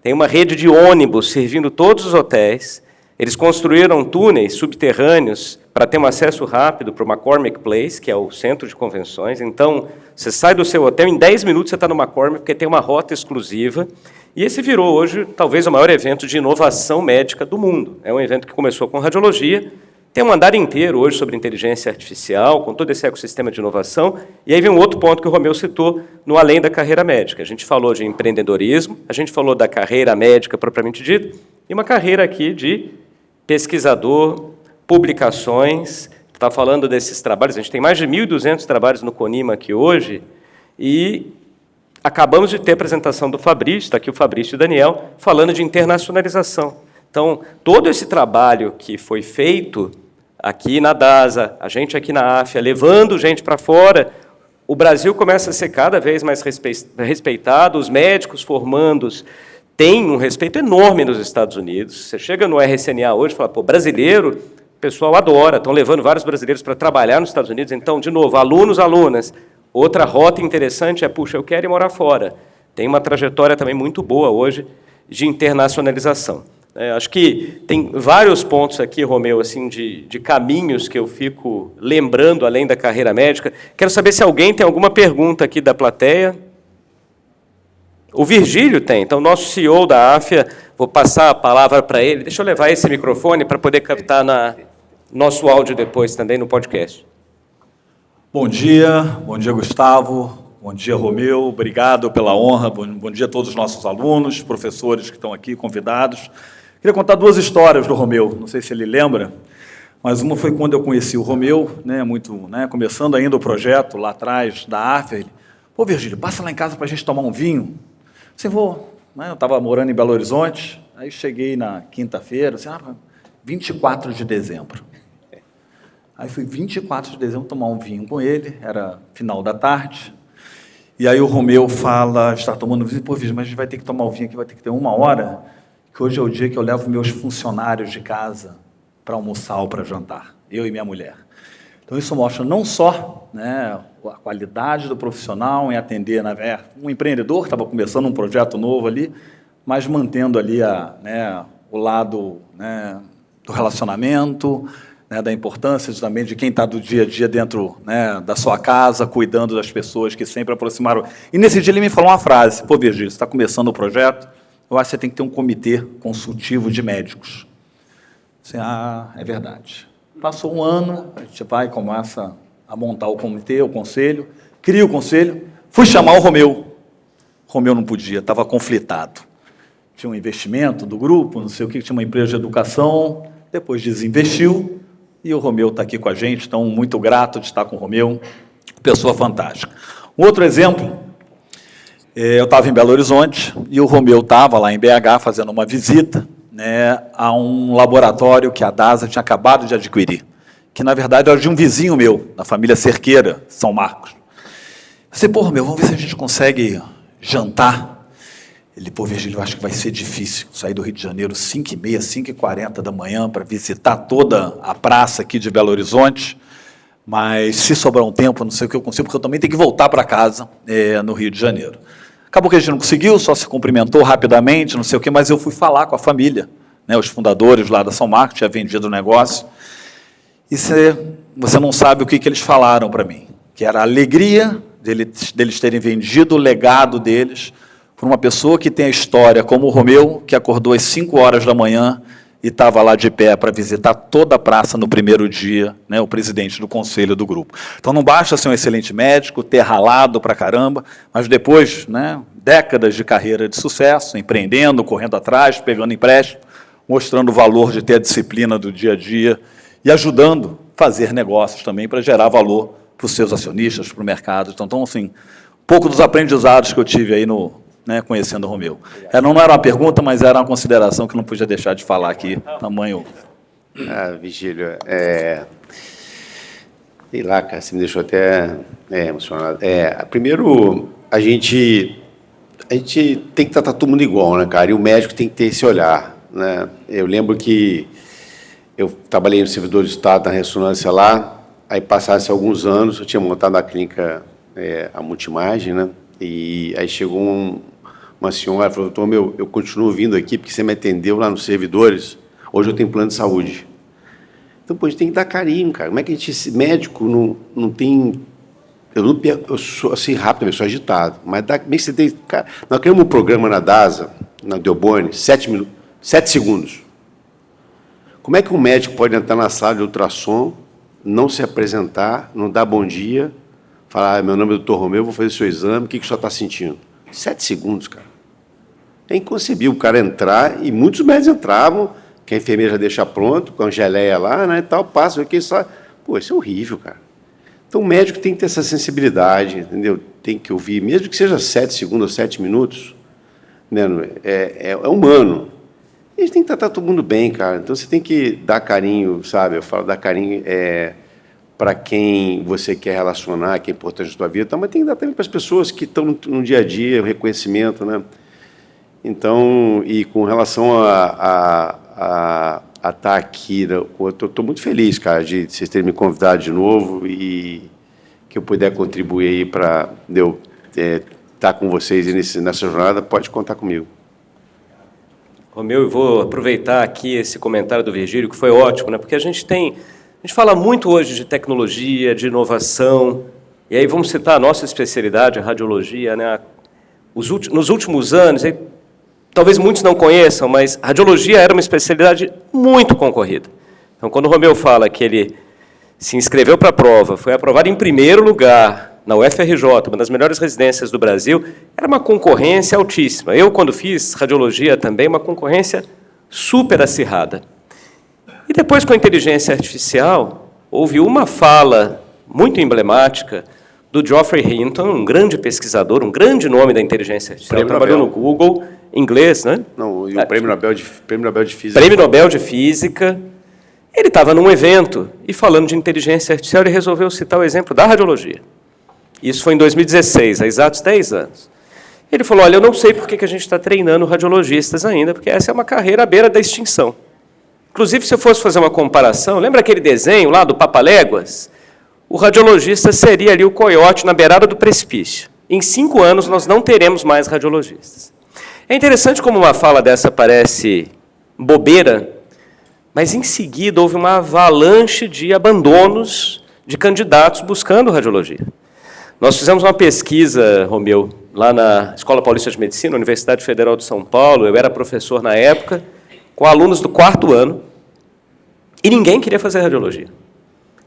tem uma rede de ônibus servindo todos os hotéis. Eles construíram túneis subterrâneos para ter um acesso rápido para o McCormick Place, que é o centro de convenções. Então, você sai do seu hotel, em 10 minutos você está no McCormick, porque tem uma rota exclusiva. E esse virou hoje, talvez, o maior evento de inovação médica do mundo. É um evento que começou com radiologia, tem um andar inteiro hoje sobre inteligência artificial, com todo esse ecossistema de inovação. E aí vem um outro ponto que o Romeu citou, no além da carreira médica. A gente falou de empreendedorismo, a gente falou da carreira médica propriamente dita, e uma carreira aqui de pesquisador, publicações, está falando desses trabalhos, a gente tem mais de 1.200 trabalhos no Conima aqui hoje, e acabamos de ter a apresentação do Fabrício, está aqui o Fabrício e o Daniel, falando de internacionalização. Então, todo esse trabalho que foi feito aqui na DASA, a gente aqui na AFIA, levando gente para fora, o Brasil começa a ser cada vez mais respeitado, os médicos formandos têm um respeito enorme nos Estados Unidos. Você chega no RSNA hoje e fala, brasileiro, o pessoal adora, estão levando vários brasileiros para trabalhar nos Estados Unidos. Então, de novo, alunos, alunas. Outra rota interessante é, eu quero ir morar fora. Tem uma trajetória também muito boa hoje de internacionalização. Acho que tem vários pontos aqui, Romeu, assim, de caminhos que eu fico lembrando, além da carreira médica. Quero saber se alguém tem alguma pergunta aqui da plateia. O Virgílio tem, então, nosso CEO da AFIA, vou passar a palavra para ele. Deixa eu levar esse microfone para poder captar nosso áudio depois também no podcast.
Bom dia, Gustavo, bom dia, Romeu, obrigado pela honra, bom dia a todos os nossos alunos, professores que estão aqui, convidados. Queria contar duas histórias do Romeu, não sei se ele lembra, mas uma foi quando eu conheci o Romeu, começando ainda o projeto lá atrás da AFIA. Ele, pô, Virgílio, passa lá em casa para a gente tomar um vinho. Assim, vou. Eu estava morando em Belo Horizonte, aí cheguei na quinta-feira, 24 de dezembro. Aí fui 24 de dezembro tomar um vinho com ele, era final da tarde, e aí o Romeu fala, está tomando vinho, pô, Virgílio, mas a gente vai ter que tomar o vinho aqui, vai ter que ter 1 hora, que hoje é o dia que eu levo meus funcionários de casa para almoçar ou para jantar, eu e minha mulher. Então, isso mostra não só a qualidade do profissional em atender, um empreendedor que estava começando um projeto novo ali, mas mantendo ali o lado do relacionamento, da importância também de quem está do dia a dia dentro da sua casa, cuidando das pessoas que sempre aproximaram. E, nesse dia, ele me falou uma frase, pô, Virgílio, você está começando o projeto, eu acho que você tem que ter um comitê consultivo de médicos. Assim, é verdade. Passou 1 ano, a gente vai, começa a montar o comitê, o conselho, cria o conselho, fui chamar o Romeu. O Romeu não podia, estava conflitado. Tinha um investimento do grupo, não sei o que, tinha uma empresa de educação, depois desinvestiu, e o Romeu está aqui com a gente, então muito grato de estar com o Romeu, pessoa fantástica. Um outro exemplo, eu estava em Belo Horizonte, e o Romeu estava lá em BH fazendo uma visita, a um laboratório que a DASA tinha acabado de adquirir, que, na verdade, era de um vizinho meu, da família Cerqueira, São Marcos. Eu disse, pô, Romeu, vamos ver se a gente consegue jantar. Ele, pô, Virgílio, eu acho que vai ser difícil sair do Rio de Janeiro 5h30, 5h40 da manhã para visitar toda a praça aqui de Belo Horizonte, mas se sobrar um tempo, não sei o que eu consigo, porque eu também tenho que voltar para casa no Rio de Janeiro. Acabou que a gente não conseguiu, só se cumprimentou rapidamente, não sei o quê, mas eu fui falar com a família, os fundadores lá da São Marcos, tinha vendido o negócio, e você não sabe o que eles falaram para mim, que era a alegria deles terem vendido o legado deles por uma pessoa que tem a história como o Romeu, que acordou às 5 horas da manhã e estava lá de pé para visitar toda a praça no primeiro dia, o presidente do conselho do grupo. Então, não basta ser um excelente médico, ter ralado para caramba, mas depois, décadas de carreira de sucesso, empreendendo, correndo atrás, pegando empréstimo, mostrando o valor de ter a disciplina do dia a dia e ajudando a fazer negócios também para gerar valor para os seus acionistas, para o mercado. Então, assim, um pouco dos aprendizados que eu tive aí conhecendo o Romeu. Não era uma pergunta, mas era uma consideração que não podia deixar de falar aqui, tamanho.
Virgílio, sei lá, cara, você me deixou até emocionado. Primeiro, a gente tem que tratar todo mundo igual, cara? E o médico tem que ter esse olhar, Eu lembro que eu trabalhei no servidor de Estado, na ressonância lá, aí passaram-se alguns anos, eu tinha montado a clínica, a Multimagem, e aí chegou uma senhora falou, doutor, eu continuo vindo aqui porque você me atendeu lá nos servidores, hoje eu tenho plano de saúde. Então, pô, a gente tem que dar carinho, cara. Como é que esse médico não tem... Eu sou assim rápido, eu sou agitado, mas bem que você tem... Cara, nós criamos um programa na DASA, na Delboni, 7 segundos. Como é que um médico pode entrar na sala de ultrassom, não se apresentar, não dar bom dia, falar, meu nome é doutor Romeu, vou fazer seu exame, o que o senhor está sentindo? 7 segundos, cara. É inconcebível o cara entrar, e muitos médicos entravam, que a enfermeira já deixa pronto, com a geleia lá, e tal, passa, que só... Pô, isso é horrível, cara. Então, o médico tem que ter essa sensibilidade, entendeu? Tem que ouvir, mesmo que seja 7 segundos ou 7 minutos, é humano. E a gente tem que tratar todo mundo bem, cara. Então, você tem que dar carinho, sabe? Eu falo dar carinho para quem você quer relacionar, que é importante na sua vida, mas tem que dar também para as pessoas que estão no dia a dia, o reconhecimento, Então, e com relação a estar aqui, eu estou muito feliz, cara, de vocês terem me convidado de novo e que eu puder contribuir aí para eu estar com vocês nessa jornada, pode contar comigo.
Romeu, eu vou aproveitar aqui esse comentário do Virgílio, que foi ótimo, porque a gente fala muito hoje de tecnologia, de inovação, e aí vamos citar a nossa especialidade, a radiologia, nos últimos anos, talvez muitos não conheçam, mas a radiologia era uma especialidade muito concorrida. Então, quando o Romeu fala que ele se inscreveu para a prova, foi aprovado em primeiro lugar na UFRJ, uma das melhores residências do Brasil, era uma concorrência altíssima. Eu, quando fiz radiologia também, uma concorrência super acirrada. E depois, com a inteligência artificial, houve uma fala muito emblemática do Geoffrey Hinton, um grande pesquisador, um grande nome da inteligência artificial, trabalhou no Google, inglês, né?
Não, e o Prêmio Nobel de Física.
Prêmio Nobel de Física. Ele estava num evento e, falando de inteligência artificial, ele resolveu citar o exemplo da radiologia. Isso foi em 2016, há exatos 10 anos. Ele falou, olha, eu não sei por que a gente está treinando radiologistas ainda, porque essa é uma carreira à beira da extinção. Inclusive, se eu fosse fazer uma comparação, lembra aquele desenho lá do Papaléguas? O radiologista seria ali o coiote na beirada do precipício. Em 5 anos, nós não teremos mais radiologistas. É interessante como uma fala dessa parece bobeira, mas, em seguida, houve uma avalanche de abandonos de candidatos buscando radiologia. Nós fizemos uma pesquisa, Romeu, lá na Escola Paulista de Medicina, Universidade Federal de São Paulo, eu era professor na época, com alunos do 4º ano, e ninguém queria fazer radiologia.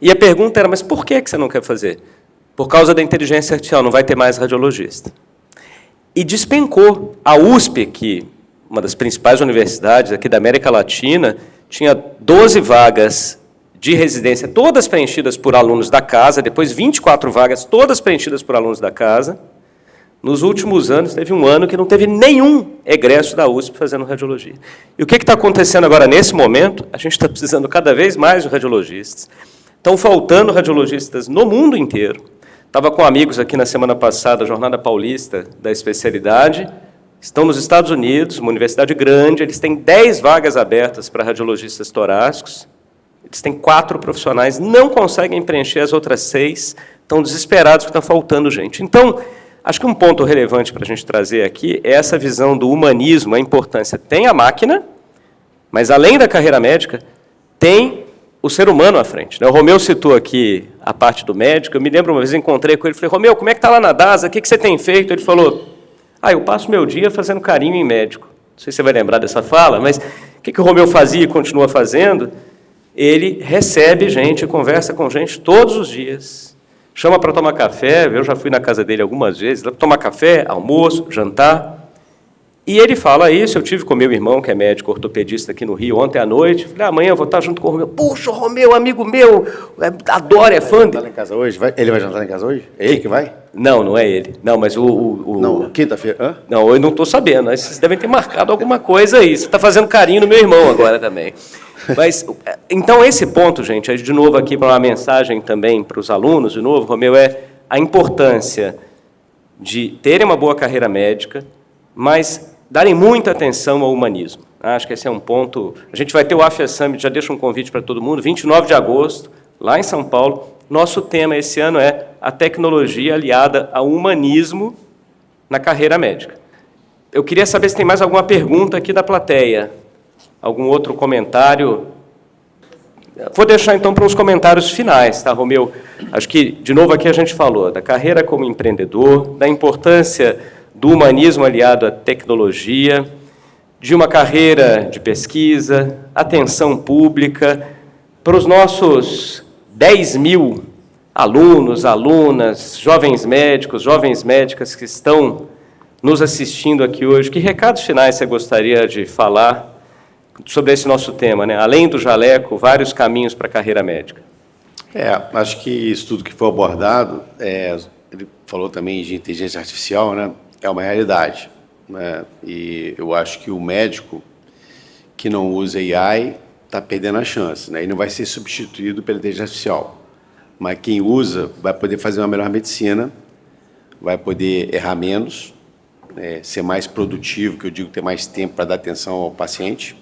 E a pergunta era, mas por que você não quer fazer? Por causa da inteligência artificial, não vai ter mais radiologista. E despencou. A USP, que uma das principais universidades aqui da América Latina, tinha 12 vagas de residência, todas preenchidas por alunos da casa, depois 24 vagas, todas preenchidas por alunos da casa. Nos últimos anos, teve um ano que não teve nenhum egresso da USP fazendo radiologia. E o que está acontecendo agora, nesse momento? A gente está precisando cada vez mais de radiologistas. Estão faltando radiologistas no mundo inteiro. Estava com amigos aqui na semana passada, a Jornada Paulista da especialidade. Estão nos Estados Unidos, uma universidade grande, eles têm 10 vagas abertas para radiologistas torácicos. Eles têm 4 profissionais, não conseguem preencher as outras 6, estão desesperados porque está faltando gente. Então, acho que um ponto relevante para a gente trazer aqui é essa visão do humanismo, a importância. Tem a máquina, mas, além da carreira médica, tem o ser humano à frente. O Romeu citou aqui a parte do médico. Eu me lembro, uma vez, encontrei com ele, falei, Romeu, como é que está lá na DASA? O que você tem feito? Ele falou, eu passo meu dia fazendo carinho em médico. Não sei se você vai lembrar dessa fala, mas o que o Romeu fazia e continua fazendo? Ele recebe gente, conversa com gente todos os dias, chama para tomar café, eu já fui na casa dele algumas vezes, tomar café, almoço, jantar. E ele fala isso, eu tive com meu irmão, que é médico ortopedista aqui no Rio, ontem à noite, falei, amanhã eu vou estar junto com o Romeu. Puxa, o Romeu, amigo meu, adora, é fã dele.
Em casa hoje? Ele vai jantar em casa hoje? É ele que vai?
Não, não é ele. Não, mas
Não, quinta-feira. Hã?
Não, eu não estou sabendo. Vocês devem ter marcado alguma coisa aí. Você está fazendo carinho no meu irmão agora também. Mas, então, esse ponto, gente, de novo aqui para uma mensagem também para os alunos, de novo, Romeu, é a importância de terem uma boa carreira médica, mas darem muita atenção ao humanismo. Acho que esse é um ponto. A gente vai ter o AFIA Summit, já deixo um convite para todo mundo, 29 de agosto, lá em São Paulo. Nosso tema esse ano é a tecnologia aliada ao humanismo na carreira médica. Eu queria saber se tem mais alguma pergunta aqui da plateia. Algum outro comentário? Vou deixar, então, para os comentários finais, tá, Romeu? Acho que, de novo, aqui a gente falou da carreira como empreendedor, da importância do humanismo aliado à tecnologia, de uma carreira de pesquisa, atenção pública, para os nossos 10 mil alunos, alunas, jovens médicos, jovens médicas que estão nos assistindo aqui hoje. Que recados finais você gostaria de falar sobre esse nosso tema, né? Além do jaleco, vários caminhos para a carreira médica?
Acho que isso tudo que foi abordado, ele falou também de inteligência artificial, né? É uma realidade, né? E eu acho que o médico que não usa AI está perdendo a chance, né? E não vai ser substituído pela inteligência artificial. Mas quem usa vai poder fazer uma melhor medicina, vai poder errar menos, ser mais produtivo, que eu digo ter mais tempo para dar atenção ao paciente,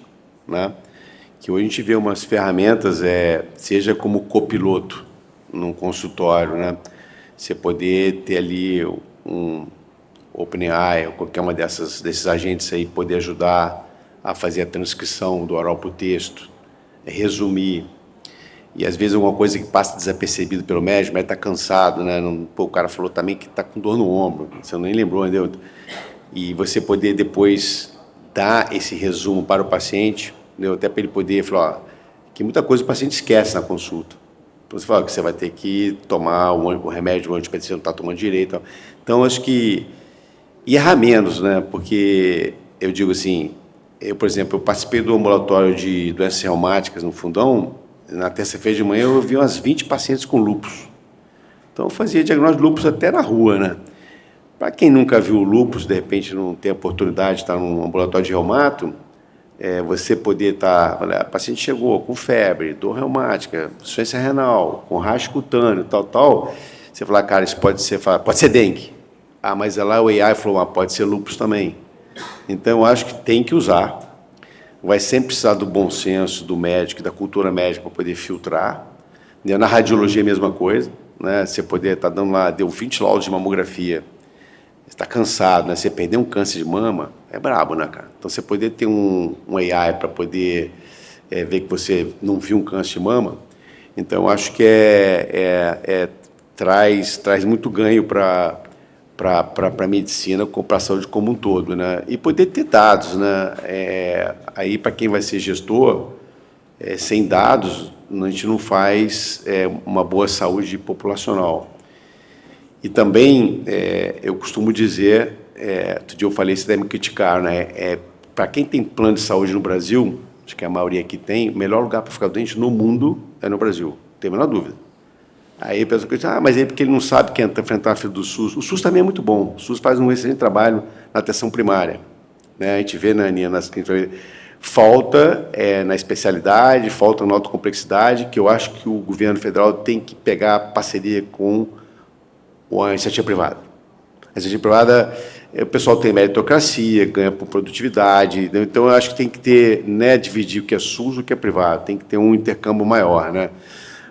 né? Que hoje a gente vê umas ferramentas, seja como copiloto num consultório, né? Você poder ter ali um OpenAI ou qualquer uma desses agentes aí poder ajudar a fazer a transcrição do oral para o texto, resumir. E, às vezes, alguma coisa que passa desapercebido pelo médico, mas está cansado, né? O cara falou também que está com dor no ombro, você nem lembrou, entendeu? e você poder depois dar esse resumo para o paciente, entendeu? Até para ele poder falar, ó, que muita coisa o paciente esquece na consulta. Então, você fala que você vai ter que tomar o remédio antes, você não está tomando direito. Então, acho que... E errar menos, né? Porque eu digo assim, eu, por exemplo, eu participei do ambulatório de doenças reumáticas no Fundão, na terça-feira de manhã eu vi umas 20 pacientes com lúpus. Então, eu fazia diagnóstico de lúpus até na rua, né? Para quem nunca viu lúpus, de repente não tem a oportunidade de estar num ambulatório de reumato, você poder estar... Olha, a paciente chegou com febre, dor reumática, insuficiência renal, com rastro cutâneo, tal. Você fala, cara, isso pode ser dengue. Ah, mas lá o AI falou, pode ser lúpus também. Então, eu acho que tem que usar. Vai sempre precisar do bom senso, do médico, da cultura médica para poder filtrar. Na radiologia, a mesma coisa. Né? Você poder estar dando lá, deu 20 laudos de mamografia, você está cansado, né? Você perder um câncer de mama, é brabo, né, cara? Então, você poder ter um AI para poder ver que você não viu um câncer de mama, então, eu acho que traz muito ganho para a medicina, para a saúde como um todo, né? E poder ter dados, né? Aí, para quem vai ser gestor, sem dados, a gente não faz uma boa saúde populacional. E também, eu costumo dizer, outro dia eu falei, você deve me criticar, né? Para quem tem plano de saúde no Brasil, acho que a maioria aqui tem, o melhor lugar para ficar doente no mundo é no Brasil, não tem a menor dúvida. Aí a pessoa diz, mas é porque ele não sabe que enfrentar a fila do SUS. O SUS também é muito bom, o SUS faz um excelente trabalho na atenção primária. Né? A gente vê, né, Aninha, falta na especialidade, falta na alta complexidade, que eu acho que o governo federal tem que pegar a parceria com a iniciativa privada. A iniciativa privada, o pessoal tem meritocracia, ganha por produtividade, então eu acho que tem que ter, né, dividir o que é SUS e o que é privado, tem que ter um intercâmbio maior, né?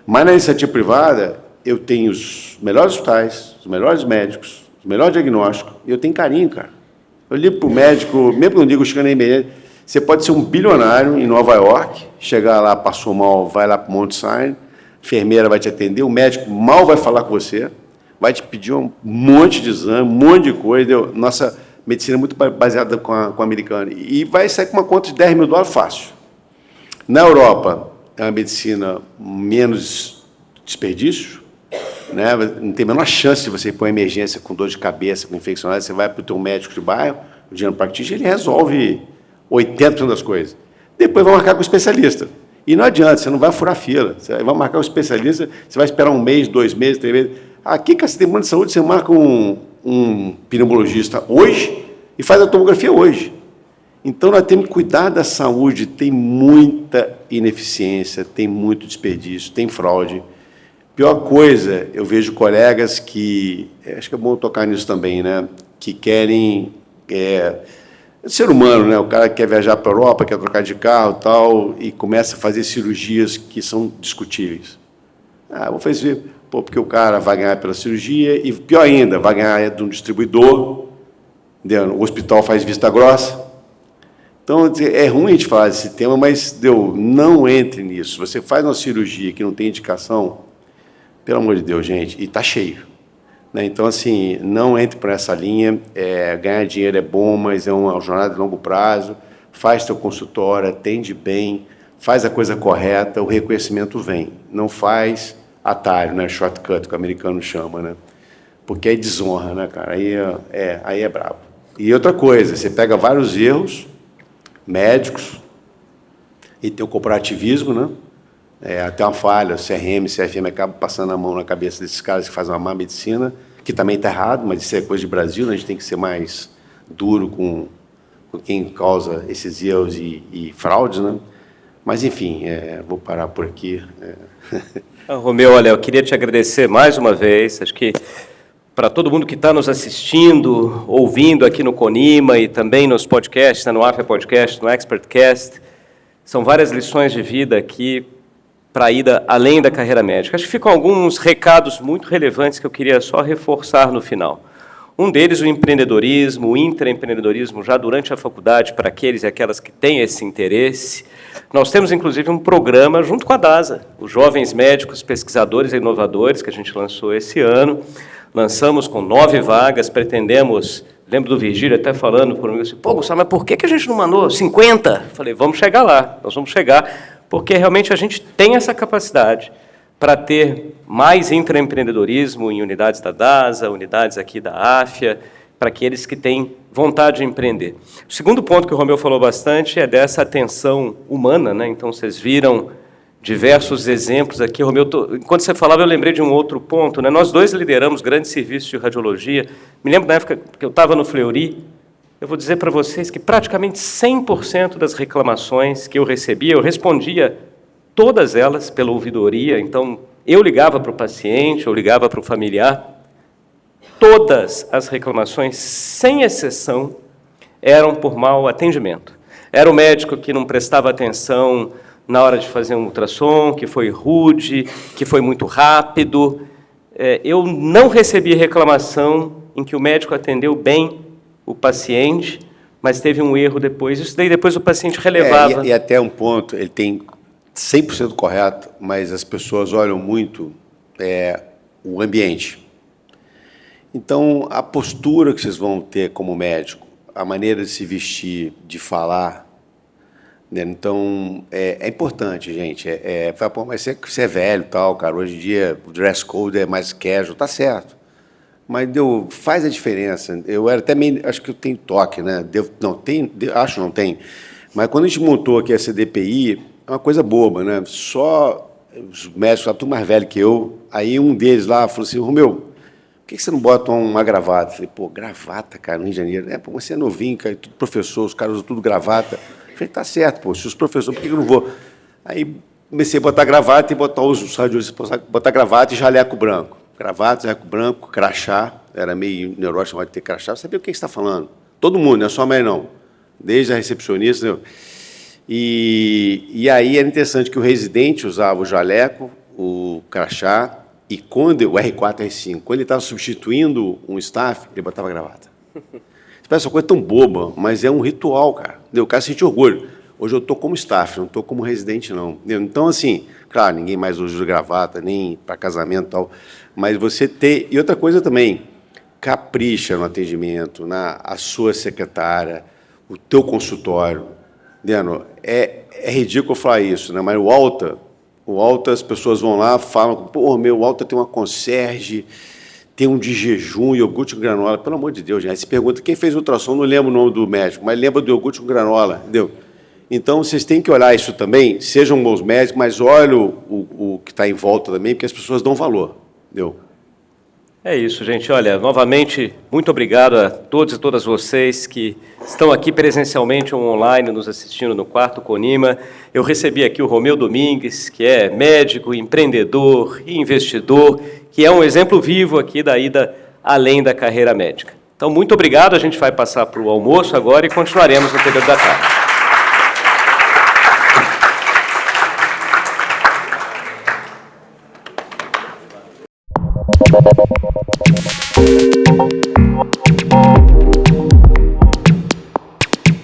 Mas na iniciativa privada, eu tenho os melhores hospitais, os melhores médicos, os melhores diagnósticos, e eu tenho carinho, cara. Eu ligo para o médico, mesmo que eu não diga, chegando aí, você pode ser um bilionário em Nova York, chegar lá, passou mal, vai lá para o Mount Sinai, a enfermeira vai te atender, o médico mal vai falar com você, vai te pedir um monte de exame, um monte de coisa. Nossa medicina é muito baseada com a americana. E vai sair com uma conta de $10 mil fácil. Na Europa, é uma medicina menos desperdício, né? Não tem a menor chance de você ir para uma emergência com dor de cabeça, com infecção. Você vai para o teu médico de bairro, o dinheiro practitioner, ele resolve 80% das coisas. Depois vai marcar com o especialista. E não adianta, você não vai furar fila. Você vai marcar com o especialista, você vai esperar 1 mês, 2 meses, 3 meses. Aqui, com essa demanda de saúde, você marca um pneumologista hoje e faz a tomografia hoje. Então, nós temos que cuidar da saúde. Tem muita ineficiência, tem muito desperdício, tem fraude. Pior coisa, eu vejo colegas que, acho que é bom tocar nisso também, né, que querem... ser humano, né? O cara quer viajar para a Europa, quer trocar de carro e tal, e começa a fazer cirurgias que são discutíveis. Vou fazer... porque o cara vai ganhar pela cirurgia e, pior ainda, vai ganhar de um distribuidor, entendeu? O hospital faz vista grossa. Então, é ruim a gente falar desse tema, mas não entre nisso. Você faz uma cirurgia que não tem indicação, pelo amor de Deus, gente, e está cheio. Né? Então, assim, não entre por essa linha. Ganhar dinheiro é bom, mas é uma jornada de longo prazo. Faz teu consultório, atende bem, faz a coisa correta, o reconhecimento vem. Não faz atalho, né? Shortcut, que o americano chama, né? Porque é desonra, né, cara? Aí é brabo. E outra coisa, você pega vários erros médicos e tem o corporativismo, né? Até uma falha, o CRM, CFM acaba passando a mão na cabeça desses caras que fazem uma má medicina, que também está errado, mas isso é coisa de Brasil, né? A gente tem que ser mais duro com quem causa esses erros e fraudes, né? Mas, enfim, vou parar por aqui.
Romeu, olha, eu queria te agradecer mais uma vez. Acho que para todo mundo que está nos assistindo, ouvindo aqui no Conima e também nos podcasts, no AFIA Podcast, no ExpertCast, são várias lições de vida aqui para a ida além da carreira médica. Acho que ficam alguns recados muito relevantes que eu queria só reforçar no final. Um deles, o empreendedorismo, o intraempreendedorismo, já durante a faculdade, para aqueles e aquelas que têm esse interesse. Nós temos, inclusive, um programa junto com a DASA, os Jovens Médicos, Pesquisadores e Inovadores, que a gente lançou esse ano. Lançamos com 9 vagas, pretendemos lembro do Virgílio até falando por mim assim, pô, Gustavo, mas por que a gente não mandou 50? Falei, vamos chegar lá, nós vamos chegar, porque realmente a gente tem essa capacidade para ter mais intraempreendedorismo em unidades da DASA, unidades aqui da AFIA, para aqueles que têm vontade de empreender. O segundo ponto que o Romeu falou bastante é dessa atenção humana, né? Então, vocês viram diversos exemplos aqui. Romeu, enquanto você falava, eu lembrei de um outro ponto, né? Nós dois lideramos grandes serviços de radiologia. Me lembro da época que eu estava no Fleury, eu vou dizer para vocês que praticamente 100% das reclamações que eu recebia, eu respondia todas elas pela ouvidoria. Então, eu ligava para o paciente, eu ligava para o familiar. Todas as reclamações, sem exceção, eram por mau atendimento. Era o médico que não prestava atenção na hora de fazer um ultrassom, que foi rude, que foi muito rápido. Eu não recebi reclamação em que o médico atendeu bem o paciente, mas teve um erro depois. Isso daí depois o paciente relevava.
E até um ponto, ele tem 100% correto, mas as pessoas olham muito o ambiente. Então, a postura que vocês vão ter como médico, a maneira de se vestir, de falar, né? Então, é importante, gente. Pô, mas você é velho e tal, cara. Hoje em dia, o dress code é mais casual, tá certo. Mas faz a diferença. Eu era até meio... Acho que eu tenho toque, né? Acho que não tem. Mas quando a gente montou aqui a CDPI, é uma coisa boba, né? Só os médicos, tudo mais velho que eu. Aí um deles lá falou assim, Romeu, por que você não bota uma gravata? Eu falei, pô, gravata, cara, no Rio de Janeiro. Pô, você é novinho, cara, tudo professor, os caras usam tudo gravata. Eu falei, tá certo, pô, se os professores, por que eu não vou? Aí comecei a botar gravata e botar os radiologistas, botar gravata e jaleco branco. Gravata, jaleco branco, crachá, era meio neurótico, chamado de ter crachá. Você sabia o que você está falando? Todo mundo, não é só a mãe, não. Desde a recepcionista, entendeu? E aí era interessante que o residente usava o jaleco, o crachá, e quando o R4, R5, quando ele estava substituindo um staff, ele botava gravata. Você parece uma coisa tão boba, mas é um ritual, cara. Entendeu? O cara sente orgulho. Hoje eu estou como staff, não estou como residente, não. Entendeu? Então, assim, claro, ninguém mais usa gravata, nem para casamento e tal, mas você ter... E outra coisa também, capricha no atendimento, a sua secretária, o teu consultório. Entendeu? É ridículo falar isso, né? Mas o Alta, as pessoas vão lá, falam, pô, o Alta tem uma concierge, tem um de jejum, iogurte com granola. Pelo amor de Deus, gente. Aí se pergunta, quem fez ultrassom, não lembro o nome do médico, mas lembra do iogurte com granola, entendeu? Então, vocês têm que olhar isso também, sejam bons médicos, mas olhem o que está em volta também, porque as pessoas dão valor, entendeu?
É isso, gente. Olha, novamente, muito obrigado a todos e todas vocês que estão aqui presencialmente ou online nos assistindo no Quarto Conima. Eu recebi aqui o Romeu Domingues, que é médico, empreendedor e investidor, que é um exemplo vivo aqui da ida além da carreira médica. Então, muito obrigado. A gente vai passar para o almoço agora e continuaremos no período da tarde.
Thank you.